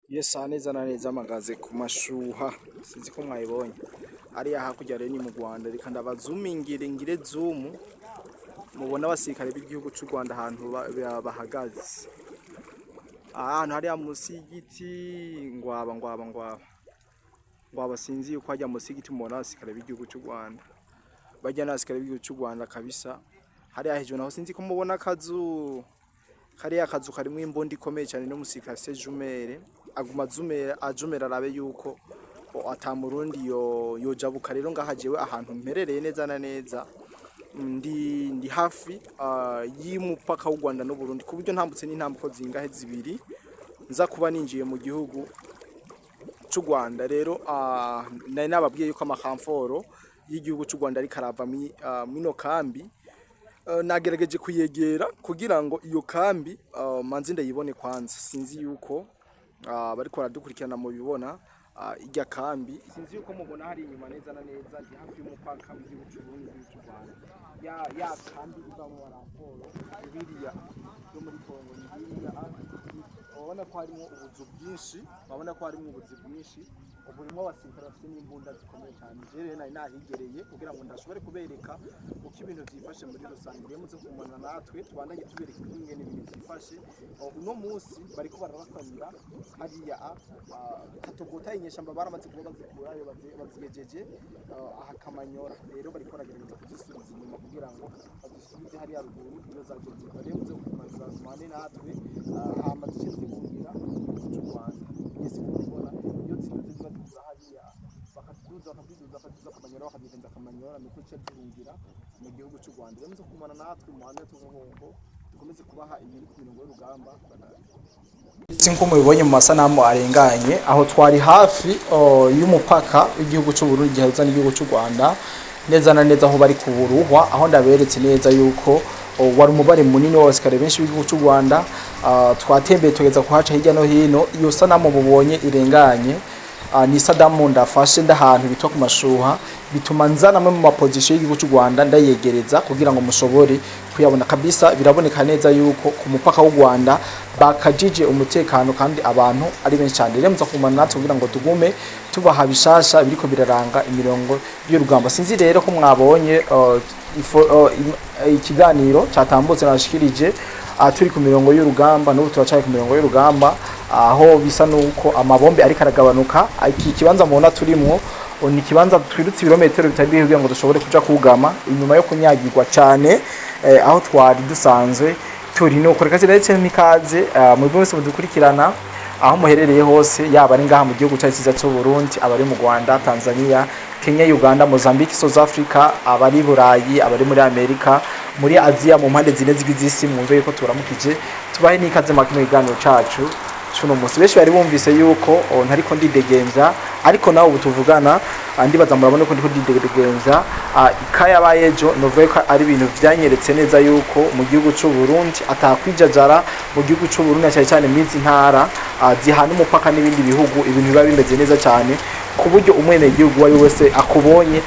Yesa neza na neza amagaze ku mashuha sinzi ko mwayibonye ariya hakurya rero ni mu Rwanda reka ndabazumingire ngire zoom mubona abasirikare b'igihugu cy'u Rwanda ahantu bahagaze ahantu hariya musi y'igiti ngwaba sinzi yuko hajya musi y'igiti mubona abasirikare b'igihugu cy'u Rwanda bajya n'abasirikare b'igihugu cy'u Rwanda kabisa hariya hejuru naho sinzi ko mubona akazu kariya kazu karimo imbondi ikomeye cyane no musirikare se jumere aguma ajumera arabe yuko atamurundi yojabuka rero ngahajewe ahantu mperereye neza na neza ndi hafi y'umupaka w'u Rwanda no Burundi ku buryo ntambutse n'intambuko zingahe zibiri nza kuba ninjiye mu gihugu cy'u Rwanda rero nari nababwiye yuko amakamforo y'igihugu cy'u Rwanda ari karava mino kambi nagerageje kuyegera kugira ngo iyo kambi manzi ndayibone kwanza sinzi yuko bariko baradukurikirana mu bibona ijya kambi sinzi yuko mubona hari inyuma neza na neza ndi hafi y'umupaka w'igihugu cy'u Burundi n'u Rwanda ya kambi ivamo raporo biriya yo muri Kongo niriya babona ko harimo ubuzu bwinshi babona ko harimo ubuzu bwinshi uburimo abasirikare bafite n'imbunda zikomeye cyane rero nari nahigereye kugira ngo ndashobore kubereka uko ibintu byifashe muri rusange rero muze kumana natwe tubandanye tubereka ingene ibintu byifashe uno munsi bariko barabasanira hariya katogota inyeshamba baramaze kuba bazikurayo bazigejeje ahakamanyora rero bariko baragerageza kuzisubiza inyuma kugira ngo bazisubize hariya ruguru iyo zagejeje rero muze kumana natwe hamaze kugira cy'u Rwanda yesi kubona iyo ziba zikura hariya bakaduza akamanyora bakagenza akamanyora niko cyo turungira mu gihugu cy'u Rwanda rero muze kumana natwe muhanda tuzohongo dukomeze kubaha ibiri ku mirongo y'urugamba sinko mubibonye mu masanamu arenganye aho twari hafi y'umupaka w'igihugu cy'u Burundi gihuza n'igihugu cy'u Rwanda neza na neza aho bari kuburuhwa aho ndaberetse neza yuko wari umubare munini w'abasirikare benshi b'igihugu cy'u Rwanda twatembeye tugeza kuhaca hirya no hino iyo sanamu mubonye irenganye ni sadamu ndafashe ndahantu bitwa ku mashuha bituma nzana mu maposition y'igihugu cy'u Rwanda ndayegereza kugira ngo mushobore kuyabona kabisa biraboneka neza yuko ku mupaka w'u Rwanda bakajije umutekano kandi abantu ari benshi cyane rero muza kumana natwe kugira ngo tugume tubaha bishasha biriko biraranga imirongo y'urugamba sinzi rero ko mwabonye ikiganiro cyatambutse nashikirije turi ku mirongo y'urugamba n'ubu turacaye ku mirongo y'urugamba aho bisa nuko amabombe ari karagabanuka iki kibanza mubona turimo ni kibanza twirutse ibirometero bitari kugira ngo dushobore kuja kugama inyuma yo kunyagirwa cyane aho twari dusanzwe turi no koreka cyane mikaze mu bwose mudukurikirana aho muherereye hose yaba ari ngaha mu gihugu cyacu cy'u Burundi abari mu Rwanda Tanzania Kenya Uganda Mozambique South Africa abari Burayi abari muri Amerika muri Aziya mu mpande zine z'isi mwumve yuko turamukije tubahe n'ikaze makino iganiro cacu cuno munsi benshi bari bumvise yuko ntariko ndidegenza ariko nawe ubutuvugana ndibaza murabone ko ndiko ndidegenza ikaya bayejo novuye ko ari ibintu vyanyeretse neza yuko mu gihugu cy'u Burundi atakwijajara mu gihugu cy'u Burundi cyane cyane mizi ntara zihana umupaka n'ibindi bihugu ibintu biba bimeze neza cyane ku buryo umwene gihugu wari wese akubonye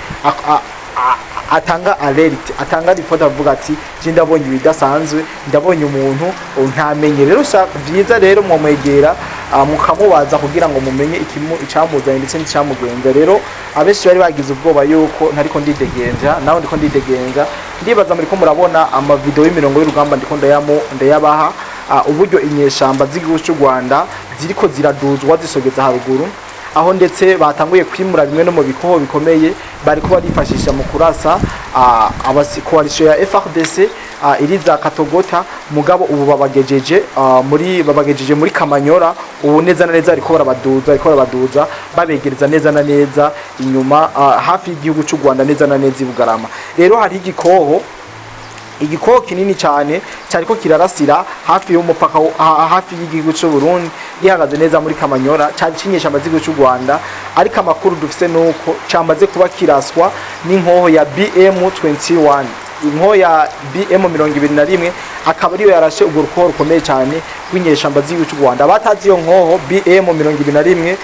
atanga alert atanga report avuga ati je ndabonye ibidasanzwe ndabonye umuntu ntamenye rero byiza rero mwomegera mukamubaza kugira ngo mumenye ikimu icamuzanye ndetse n'icamugenza rero abeshi bari bagize ubwoba yuko ntariko ndidegenza naho ndiko ndidegenza ndibaza muri ko murabona ama video y'imirongo y'urugamba ndiko ndayabaha uburyo inyeshamba z'igihugu cy'u Rwanda ziriko ziraduzwa zisogeza haruguru aho ndetse batanguye kwimura bimwe no mu bikoho bikomeye bari ko barifashisha mu kurasa coalition ya FRDC iriza katogota mugabo ubu babagejeje muri Kamanyora ubu neza na neza ariko barabaduza babegereza neza na neza inyuma hafi y'igihugu cy'u Rwanda neza na neza ibugarama rero hari igikoho kinini cyane cyariko kirarasira hafi y'umupaka hafi y'igihugu cy'u Burundi gihagaze neza muri Kamanyora cyacinyesha amazigo cy'u Rwanda ariko amakuru dufite nuko cyamaze kuba kiraswa n'inkoho ya BM21 inkoho ya BM21 akaba ariyo yarashe ubwo rukoho rukomeye cyane rw'inyeshamba z'igihugu cy'u Rwanda batazi iyo nkoho BM21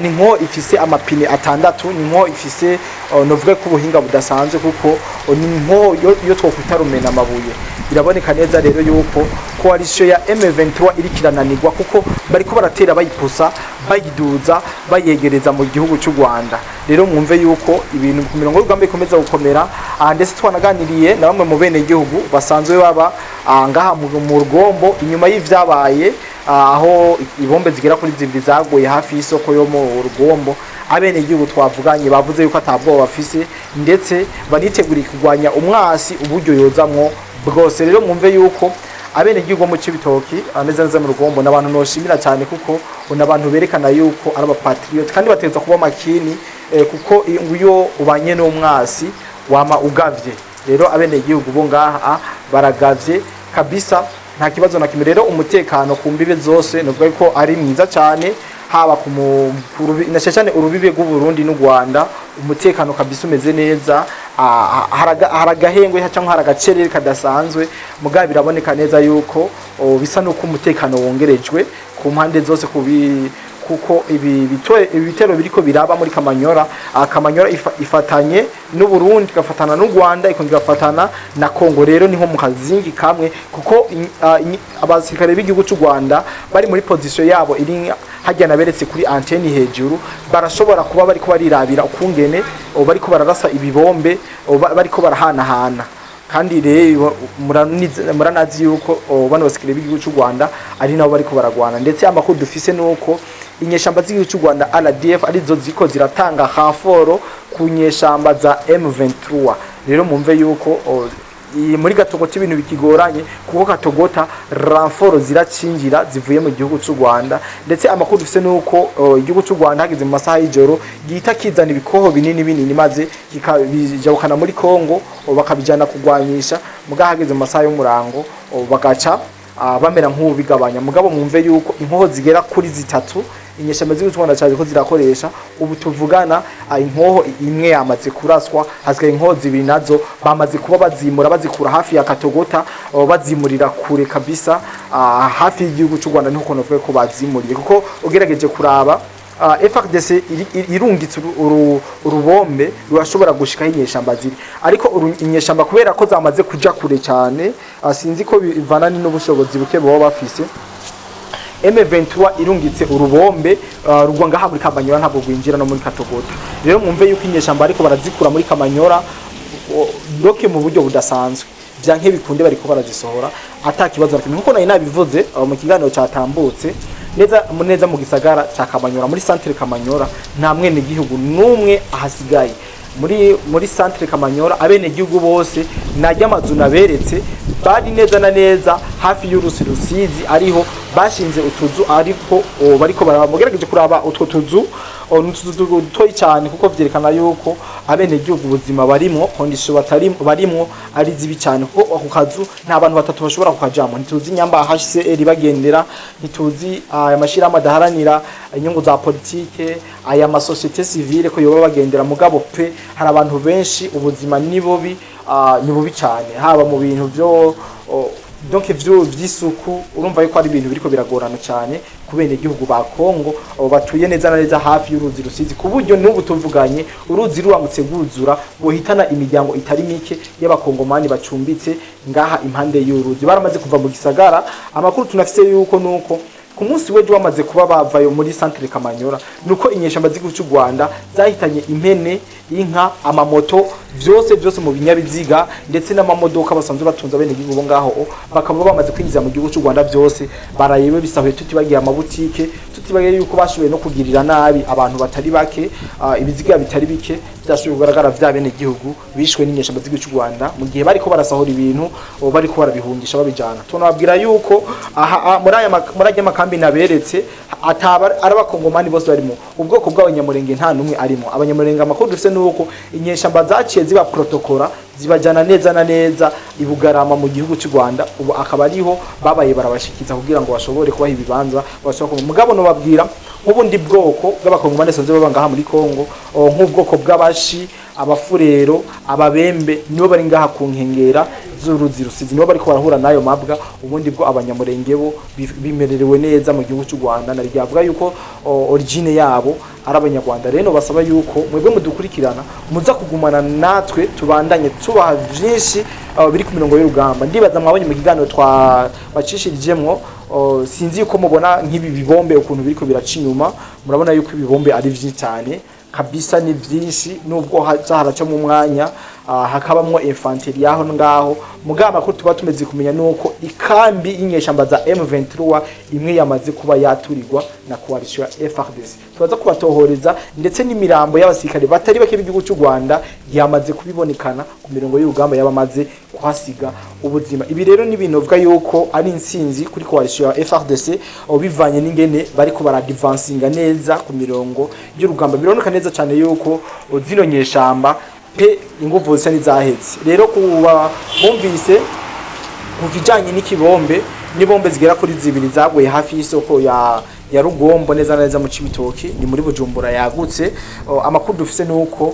ni inkoho ifise amapine atandatu ni inkoho ifise novuga ko ubuhinga budasanzwe kuko ni inkoho yo twokwita rumena amabuye biraboneka neza rero yuko coalition ya M23 iri kirananirwa kuko bariko baratera bayipusa bayiduza bayegereza mu gihugu cy'u Rwanda. Rero mwumve yuko ibintu ku mirongo y'urugamba bikomeza gukomera, ndetse twanaganiriye na bamwe mu bene gihugu basanzwe baba ngaha mu rugombo inyuma y'ivyabaye aho ibombe zigera kuri zibiri zaguye hafi y'isoko yo mu rugombo. Abene igihugu twavuganye bavuze yuko atabwoba bafise ndetse baniteguriye kurwanya umwasi uburyo yozamwo bwose. Rero mwumve yuko abene igihugu mu Cibitoki neza neza mu rugombo n'abantu noshimira cyane kuko n'abantu berekana yuko ari abapatriote kandi bateza kuba makini kuko iyo ubanye n'umwasi wama ugavye. Rero abene igihugu bo ngaha baragavye kabisa nta kibazo na kimwe. Rero umutekano ku mbibe zose novuga ko ari mwiza cyane, haba cyane urubibe rw'u Burundi n'u Rwanda umutekano kabisa umeze neza. Haragahengwe cyangwa haragacerere kadasanzwe mugabo biraboneka neza yuko bisa nuko umutekano wongerejwe ku mpande zose kuko ibitero biriko biraba muri Kamanyora. Kamanyora ifatanye n'u Burundi, gafatana n'u Rwanda, ikongera gafatana na Kongo. Rero ni nko mu kazingi kamwe kuko abasirikare b'igihugu cy'u Rwanda bari muri position yabo iri hajya naberetse kuri antenne hejuru, barashobora kuba bariko barirabira ukungene bariko bararasa ibibombe bariko barahanahana. Kandi rero muranazi yuko bano basikire b'igihugu cy'u Rwanda ari nabo bariko baragwana, ndetse amakuru dufise nuko inyeshamba z'igihugu cy'u Rwanda RDF arizo ziko ziratanga haforo ku nyeshamba za M23. Rero mumve yuko muri Gatogota ibintu bikigoranye kuko Katogota ramforo ziracinjira zivuye mu gihugu cy'u Rwanda, ndetse amakuru dufise nuko igihugu cy'u Rwanda hageze mu masaha y'ijoro gihita kizana ibikoho binini maze kikabijabukana muri Kongo bakabijana kugwanyisha. Muga hageze mu masaha y'umurango bagaca bamera nk'ubu bigabanya. Mugabo mwumve yuko inkoho zigera kuri zitatu inyeshamba z'igihugu cy'u Rwanda cyaje ko zirakoresha. Ubu tuvugana inkoho imwe yamaze kuraswa, hasigaye inkoho zibiri nazo bamaze kuba bazimura bazikura hafi ya Katogota bazimurira kure kabisa hafi y'igihugu cy'u Rwanda. Nuko novuga ko bazimuriye kuko ugerageje kuraba FARDC irungitse urubombe rurashobora gushika inyeshamba ziri, ariko inyeshamba kubera ko zamaze kuja kure cyane sinzi ko bivanani n'ubushobozi buke baba bafise. M23 irungitse urubombe rugwa ngaha muri Kamanyora ntabwo gwinjira no muri Katogota. Rero mwumve yuko inyeshamba ariko barazikura muri Kamanyora doke mu buryo budasanzwe, byanke bikunde bariko barazisohora atakibazo nakimwe. Nkuko nayi nabivuze mu kiganiro cyatambutse neza mu gisagara cya Kamanyora, muri centre Kamanyora nta mwene gihugu numwe ahasigaye. Muri centre Kamanyora abene gihugu bose najya amazu naberetse bari neza na neza hafi y'Urusizi ariho bashinze utuzu, ariko bariko baramugerageje kuraba utwo tuzu toyi cyane kuko vyerekana yuko abene gihugu ubuzima barimo condition barimo ari zibi cyane kuko ako kazu nta bantu batatu bashobora kukajamo. Ntituzi nyamba HCR bagendera, ntituzi aya mashira amadaharanira inyungu za politike, aya masociete civile ko yoba bagendera. Mugabo pe hari abantu benshi ubuzima ni bubi cyane, haba mu bintu byo donc vy'isuku. Urumva yuko ari ibintu biriko biragorana cyane kubene igihugu ba Kongo batuye neza na neza hafi y'uruzi Rusizi, ku buryo n'ubu tuvuganye uruzi ruramutse guzura bohitana imiryango itari mike y'abakongomani bacumbitse ngaha impande y'uruzi. Baramaze kuva mu gisagara. Amakuru tunafise yuko nuko ku munsi wejo wamaze kuba bavayo muri centre Kamanyora nuko inyeshamba z'igihugu cy'u Rwanda zahitanye impene, inka, amamoto byose mu binyabiziga ndetse n'amamodoka basanzwe batunza bene igihugu bo ngaho bakaba bamaze kwinjiza mu gihugu cy'u Rwanda. Byose barayewe bisahuye, tutibagiye amabutike, tutibagiye yuko bashoboye no kugirira nabi abantu batari bake, ibiziga bitari bike byashoboye kugaragara vya bene igihugu bishwe n'inyeshamba z'igihugu cy'u Rwanda mu gihe bariko barasahura ibintu bariko barabihungisha babijana. Tunababwira yuko muri aya makambi naberetse ataba arabakongomani bose barimo, ubwoko bw'abanyamurenge nta numwe arimo. Abanyamurenge amakuru dufise nuko inyeshamba zaciye ziba protokora zibajana neza na neza ibugarama mu gihugu cy'u Rwanda. Ubu akaba ariho babaye barabashikiza kugira ngo bashobore kubaha ibibanza bashobora. Mugabo no babwira nk'ubundi bwoko bw'abakongomani sanze baba ngaha muri Kongo, nk'ubwoko bw'abashi, abafurero, ababembe nibo bari ngaha ku nkengera z'uruzi Rusizi, nibo bariko barahura nayo mabwa. Ubundi bwo abanyamurenge bo bimererewe neza mu gihugu cy'u Rwanda, nari ryavuga yuko origine yabo ari Abanyarwanda. Rero basaba yuko mwebwe mudukurikirana muza kugumana natwe tubandanye tubaha byinshi biri ku mirongo y'urugamba. Ndibaza mwabonye mu kiganiro twabacishirijemwo sinzi yuko mubona nk'ibi bibombe ukuntu biriko biraca inyuma, murabona yuko ibibombe ari vyinshi cyane kabisa, ni byinshi nubwo haraca mu mwanya hakabamwo infanteri yaho ngaho. Mugamba ko tuba tumeze kumenya nuko ikambi y'inyeshamba za M23 imwe yamaze kuba yaturirwa na coalition ya FARDC. Tubaza kubatohoreza ndetse n'imirambo y'abasirikare batari bake b'igihugu cy'u Rwanda yamaze kubibonekana ku mirongo y'urugamba yabamaze kuhasiga ubuzima. Ibi rero ni ibintu vuga yuko ari insinzi kuri coalition ya FARDC bivanye n'ingene bariko baradivansinga neza ku mirongo y'urugamba. Bironeka neza cyane yuko zino nyeshamba pe inguvu zisa nizahetse. Rero kuba bumvise kuvijanye n'ikibombe n'ibombe zigera kuri zibiri zaguye hafi y'isoko ya Rugombo neza neza mu Cibitoki, ni muri Bujumbura yagutse. Amakuru dufise nuko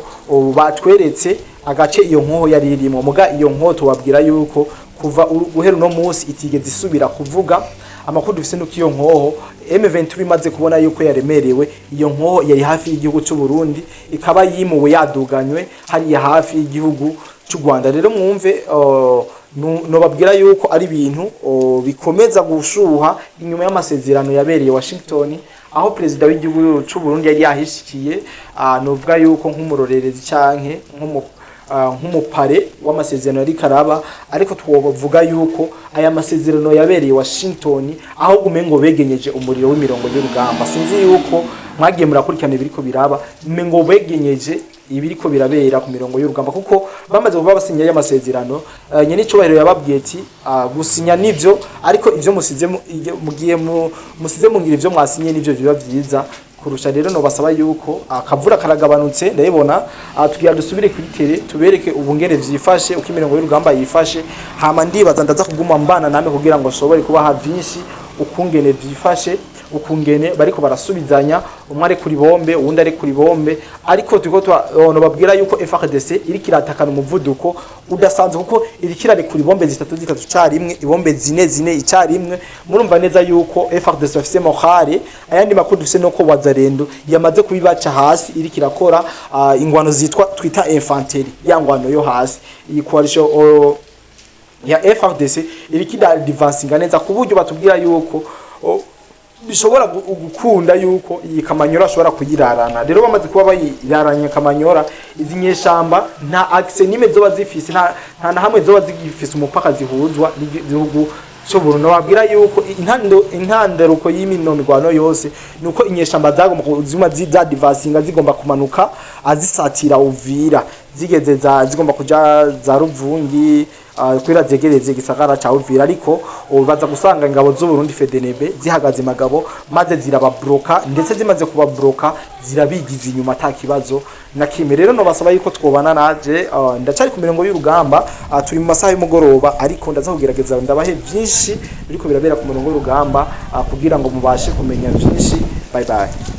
batweretse agace iyo nkoho yari irimo, muga iyo nkoho tubabwira yuko kuva guhera no munsi itigeze isubira kuvuga. Amakuru dufise nuko iyo nkoho M23 imaze kubona yuko yaremerewe, iyo nkoho yari hafi y'igihugu cy'u Burundi, ikaba yimuwe yaduganywe hari hafi y'igihugu cy'u Rwanda. Rero mwumve no babwira yuko ari ibintu bikomeza gushuha inyuma y'amasezerano yabereye Washington, aho president w'igihugu cy'u Burundi yari yahishikiye novuga yuko nk'umurorerezi canke nk'umupare w'amasezerano yari karaba. Ariko twobavuga yuko aya masezerano yabereye Washington aho gumengo begenyeje umuriro w'imirongo y'urugamba. Sinzi yuko mwagiye murakurikirana biriko biraba, mengo begenyeje ibiriko birabera ku mirongo y'urugamba, kuko bamaze kuba basinya y'amasezerano. Nyene icubahiro yababwiye ati gusinya nivyo, ariko ivyo musize musize mungira ivyo mwasinye nivyo biba vyiza kurusha. Rero no basaba yuko akavura karagabanutse ndabibona, tugiye dusubire kuri tere tubereke ubungere vyifashe uko imirongo y'urugamba yifashe. Hama ndibaza ndaza kuguma mbana name kugira ngo ashobore kuba havyinshi ukungene vyifashe, ukungene bariko barasubizanya, umwe ari kuri bombe uwundi ari kuri bombe. Ariko turiko no babwira yuko FARDC iri kiratakana umuvuduko udasanzwe, kuko iri kirare kuri bombe zitatu carimwe, ibombe zine icarimwe. Murumva neza yuko FARDC bafise morale. Ayandi makuru dufise nuko Wazarendo yamaze kubibaca hasi, iri kirakora ingwano zitwa twita infanteri, ya ngwano yo hasi. Iyi coalition ya FARDC iri kidadivansinga neza ku buryo batubwira yuko bishobora gukunda yuko iyi Kamanyora ashobora kuyirarana. Rero bamaze kuba bayiraranye Kamanyora, izi nyeshamba nta access nime zoba zifise, nta na hamwe zoba zigifise umupaka zihuzwa n'igihugu cyo Burundi. Babwira yuko intanderuko y'iminomigwano yose nuko inyeshamba zagomba kuzima zidadivansinga, zigomba kumanuka azisatira Uvira, zigeze zigomba kuja za Ruvungi kwira zegereze gisagara ca Uvira. Ariko baza gusanga ingabo z'u Burundi FDNB zihagaze magabo, maze zirababroka, ndetse zimaze kubabroka zirabigiza inyuma ata kibazo na kimwe. Rero no basaba yuko twobana naje ndacari ku mirongo y'urugamba, turi mu masaha y'umugoroba, ariko ndaza kugerageza ndabahe byinshi biriko birabera ku mirongo y'urugamba kugira ngo mubashe kumenya byinshi. Bye bye.